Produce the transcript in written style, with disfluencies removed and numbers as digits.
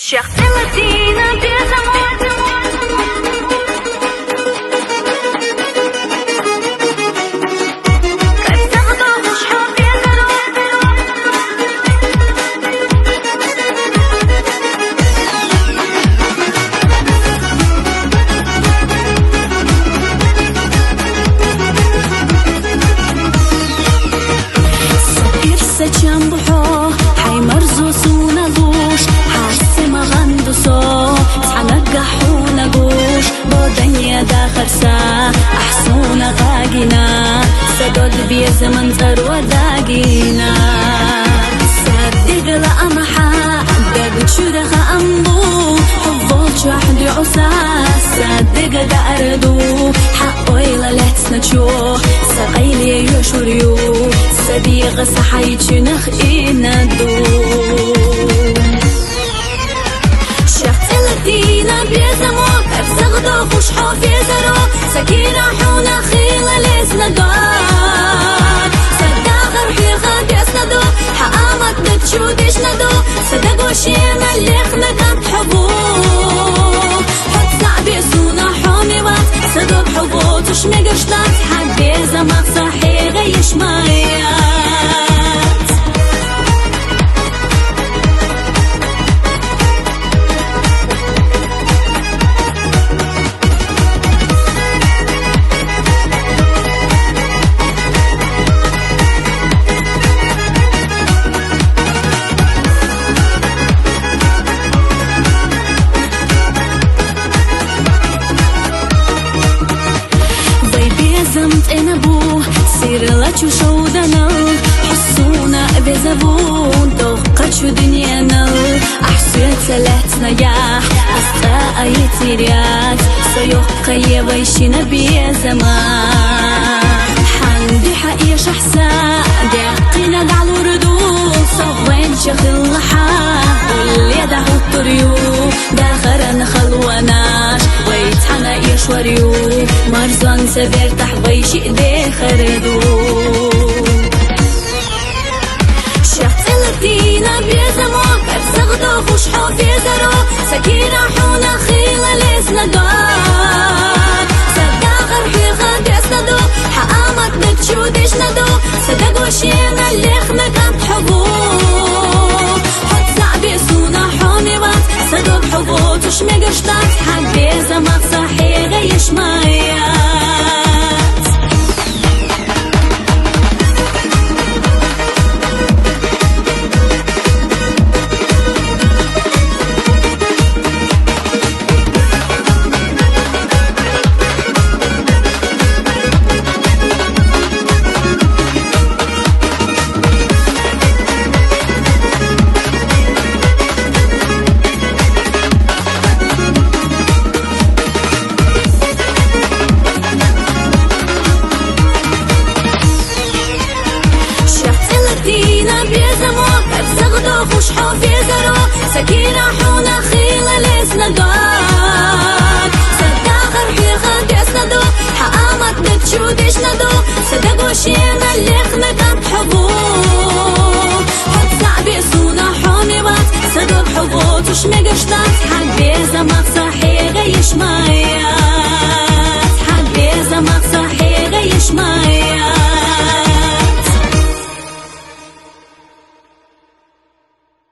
شخص الذين بيزمون جنبحو حي مرزوس ونغوش حاسي ما غندسو تعنقحو نغوش بودنيا داخل سا أحسونا غاقنا سدود بيزمن ثروة داقينا صدق لأمحا دق شرخ أمبو حفظوش وحدي عساس صدق داردو حقو إلى لحسنا تشوح سقيلي يشوريو صديق صحي تشنخ إنا دوم شخص الذين بيزمو كبسغدو خوش حوفي زرو سكينة حونا خيلة لسنا دار صداغر بيغاد يسندو حقامك نتشودش ندو صدقو شينا اللي خمكم حبو حد صعبي سونا حومي وات صدق حبو تشمقر شطات حق بيزمك صحي غيش مايا زمت انا بو سير لا تشوشو دنال حسونا بزبون توقع شو دنيانا احسن سلاتنا يا استا ايتيريات سيوقع يبيشنا بيزمان حندي حقيا شحسا ديقينا دعلو ردود صوين شغل لحا واللي دعو الطريو داخرنا خلوناش ويتحنا يشوريو مرزان سبير تحويش ايدي خردو شخص الذين بيزمو كبسغدو خوش حوفي زرو سكينة حونا خيلة لسنا دار صداغر بيغاد يسندو حقامك نتشودش ندو صدقو شينا اللي خمكم حبو حد صعبي سونا حومي وات صدق حبو تشمقر شطات حق بيزمك صحي غيش مايا خوش حوفي زرو سكينة حونا خيلة لسنا دار صداغر بيغاد يسندو حقامك نتشودش ندو صدقو شينا اللي خمكم حبو حد صعبي سونا حومي وات صدق حبو تشمقر شطات حق بيزمك صحي غيش ما